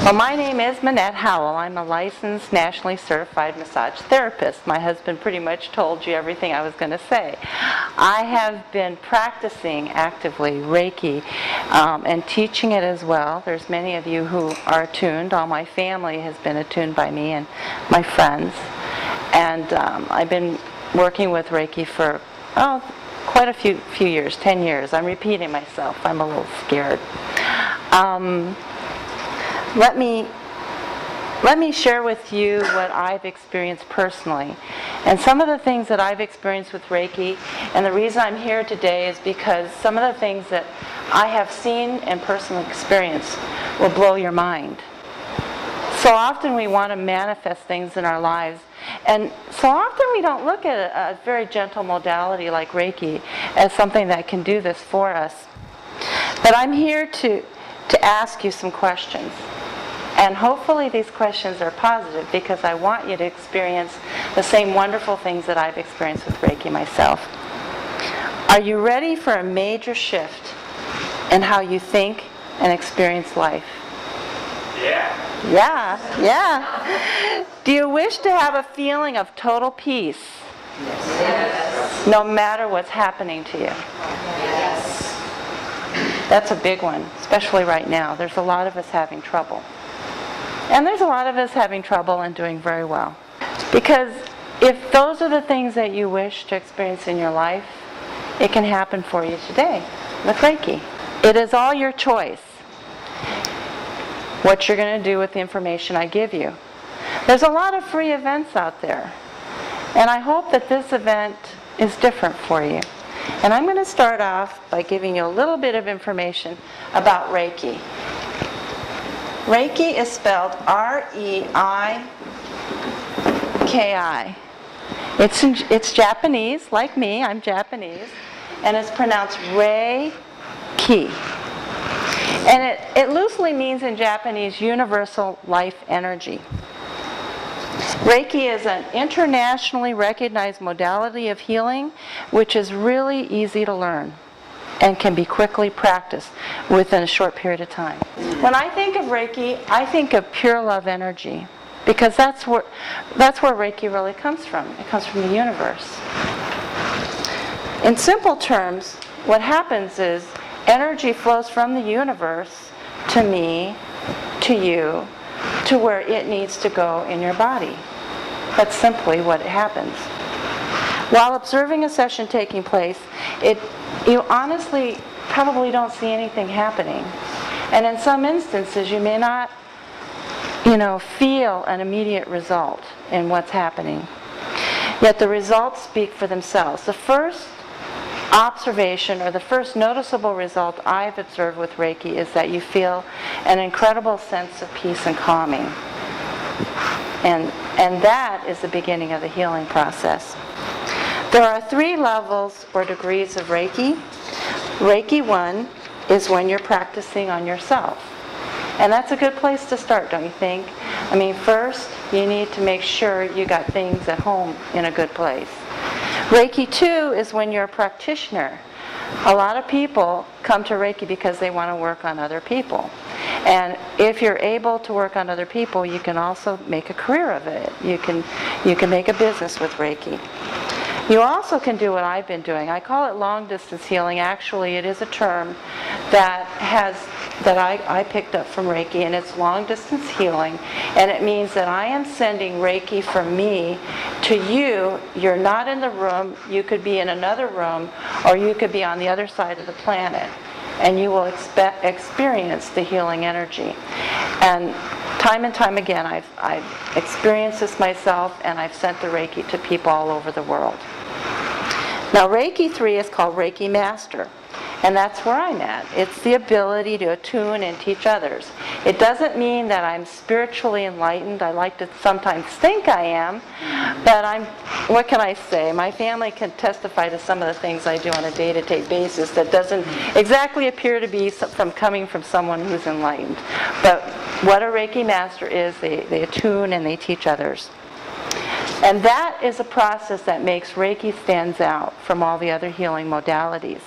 Well, my name is Minette Howell. I'm a licensed, nationally certified massage therapist. My husband pretty much told you everything I was going to say. I have been practicing actively Reiki and teaching it as well. There's many of you who are attuned. All my family has been attuned by me and my friends. And I've been working with Reiki for, quite a few years, 10 years. I'm repeating myself. I'm a little scared. Let me share with you what I've experienced personally. And some of the things that I've experienced with Reiki, and the reason I'm here today is because some of the things that I have seen and personally experienced will blow your mind. So often we want to manifest things in our lives, and so often we don't look at a very gentle modality like Reiki as something that can do this for us. But I'm here to ask you some questions. And hopefully these questions are positive because I want you to experience the same wonderful things that I've experienced with Reiki myself. Are you ready for a major shift in how you think and experience life? Yeah. Do you wish to have a feeling of total peace? Yes. No matter what's happening to you? Yes. That's a big one, especially right now. There's a lot of us having trouble. And there's a lot of us having trouble and doing very well. Because if those are the things that you wish to experience in your life, it can happen for you today with Reiki. It is all your choice what you're going to do with the information I give you. There's a lot of free events out there. And I hope that this event is different for you. And I'm going to start off by giving you a little bit of information about Reiki. Reiki is spelled R-E-I-K-I. It's Japanese, like me, I'm Japanese, and it's pronounced Rei-Ki. And it loosely means in Japanese universal life energy. Reiki is an internationally recognized modality of healing which is really easy to learn and can be quickly practiced within a short period of time. When I think of Reiki, I think of pure love energy because that's where Reiki really comes from. It comes from the universe. In simple terms, what happens is energy flows from the universe to me, to you, to where it needs to go in your body. That's simply what happens. While observing a session taking place, you honestly probably don't see anything happening. And in some instances, you may not, feel an immediate result in what's happening. Yet the results speak for themselves. The first observation or the first noticeable result I've observed with Reiki is that you feel an incredible sense of peace and calming. And that is the beginning of the healing process. There are 3 levels or degrees of Reiki. Reiki 1 is when you're practicing on yourself. And that's a good place to start, don't you think? I mean, first, you need to make sure you got things at home in a good place. Reiki 2 is when you're a practitioner. A lot of people come to Reiki because they want to work on other people. And if you're able to work on other people, you can also make a career of it. You can make a business with Reiki. You also can do what I've been doing. I call it long distance healing. Actually, it is a term that I picked up from Reiki, and it's long distance healing. And it means that I am sending Reiki from me to you. You're not in the room. You could be in another room, or you could be on the other side of the planet. And you will experience the healing energy. And time again, I've experienced this myself, and I've sent the Reiki to people all over the world. Now, Reiki 3 is called Reiki Master, and that's where I'm at. It's the ability to attune and teach others. It doesn't mean that I'm spiritually enlightened. I like to sometimes think I am, but what can I say? My family can testify to some of the things I do on a day-to-day basis that doesn't exactly appear to be coming from someone who's enlightened. But what a Reiki Master is, they attune and they teach others. And that is a process that makes Reiki stands out from all the other healing modalities.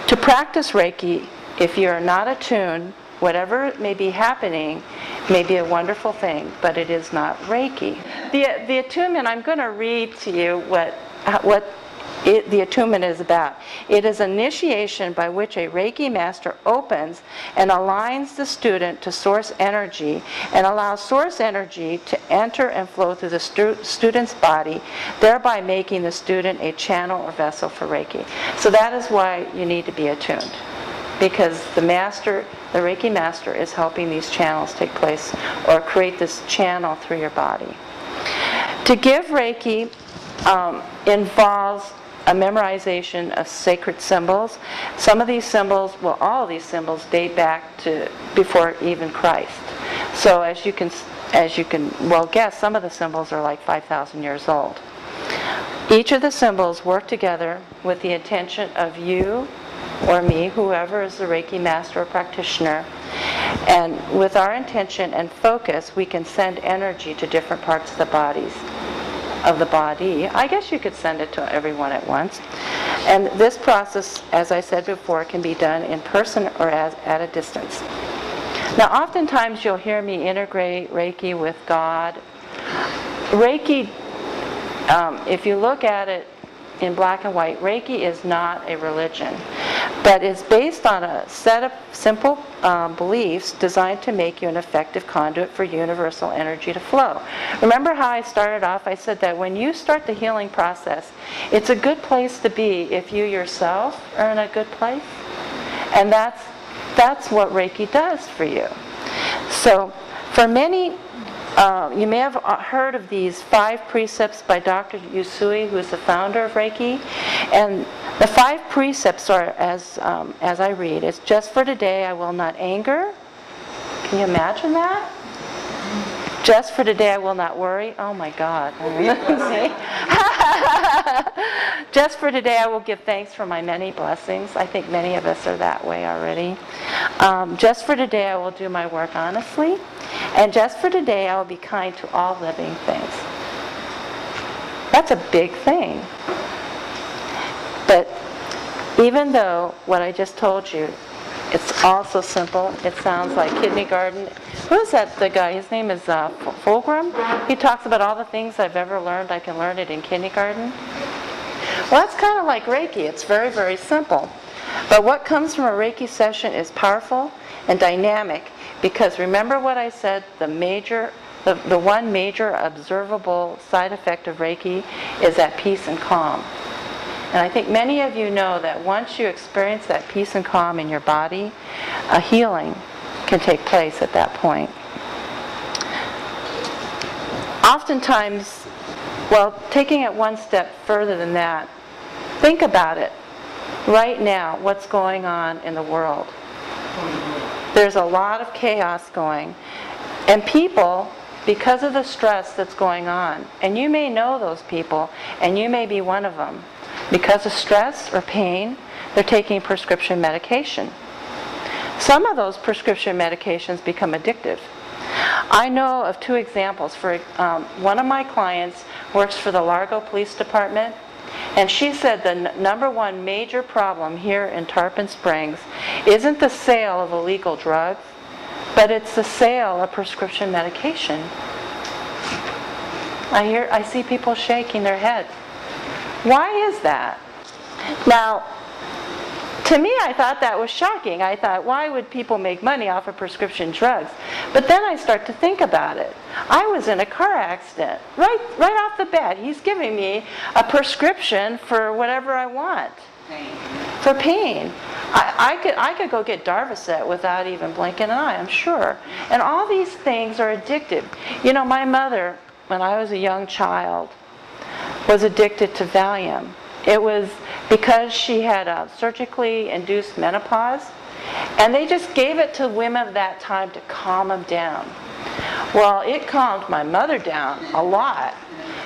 To practice Reiki, if you're not attuned, whatever may be happening, may be a wonderful thing, but it is not Reiki. The attunement, I'm going to read to you what the attunement is about. It is initiation by which a Reiki master opens and aligns the student to source energy and allows source energy to enter and flow through the student's body, thereby making the student a channel or vessel for Reiki. So that is why you need to be attuned, because the Reiki master is helping these channels take place or create this channel through your body. To give Reiki involves a memorization of sacred symbols. Some of these symbols, well, all of these symbols date back to before even Christ. So as you can well guess, some of the symbols are like 5,000 years old. Each of the symbols work together with the intention of you or me, whoever is the Reiki master or practitioner, and with our intention and focus, we can send energy to different parts of the body. I guess you could send it to everyone at once. And this process, as I said before, can be done in person or at a distance. Now, oftentimes you'll hear me integrate Reiki with God. Reiki, if you look at it in black and white, Reiki is not a religion, but is based on a set of simple beliefs designed to make you an effective conduit for universal energy to flow. Remember how I started off? I said that when you start the healing process, it's a good place to be if you yourself are in a good place. And that's what Reiki does for you. So for many, you may have heard of these 5 precepts by Dr. Usui, who is the founder of Reiki. And the 5 precepts are, as I read, it's just for today I will not anger. Can you imagine that? Just for today I will not worry. Oh my God. Just for today I will give thanks for my many blessings. I think many of us are that way already. Just for today I will do my work honestly. And just for today I will be kind to all living things. That's a big thing. But even though what I just told you, it's all so simple, it sounds like kindergarten. Who is that, the guy? His name is Fulgrim. He talks about all the things I've ever learned, I can learn it in kindergarten. Well, that's kind of like Reiki. It's very, very simple. But what comes from a Reiki session is powerful and dynamic, because remember what I said, the one major observable side effect of Reiki is that peace and calm. And I think many of you know that once you experience that peace and calm in your body, a healing can take place at that point. Oftentimes, well, taking it one step further than that, think about it. Right now, what's going on in the world? There's a lot of chaos going. And people, because of the stress that's going on, and you may know those people, and you may be one of them, because of stress or pain, they're taking prescription medication. Some of those prescription medications become addictive. I know of 2 examples. One of my clients works for the Largo Police Department, and she said the number one major problem here in Tarpon Springs isn't the sale of illegal drugs, but it's the sale of prescription medication. I see people shaking their heads. Why is that? Now, to me, I thought that was shocking. I thought, why would people make money off of prescription drugs? But then I start to think about it. I was in a car accident. Right off the bat, he's giving me a prescription for whatever I want. For pain. I could go get Darvocet without even blinking an eye, I'm sure. And all these things are addictive. You know, my mother, when I was a young child, was addicted to Valium. It was because she had a surgically induced menopause, and they just gave it to women of that time to calm them down. Well, it calmed my mother down a lot.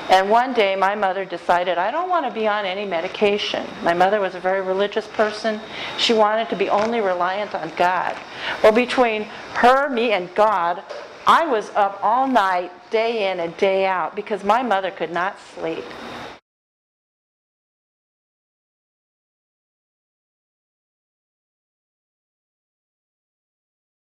And one day my mother decided, I don't want to be on any medication. My mother was a very religious person. She wanted to be only reliant on God. Well, between her, me, and God, I was up all night, day in and day out, because my mother could not sleep.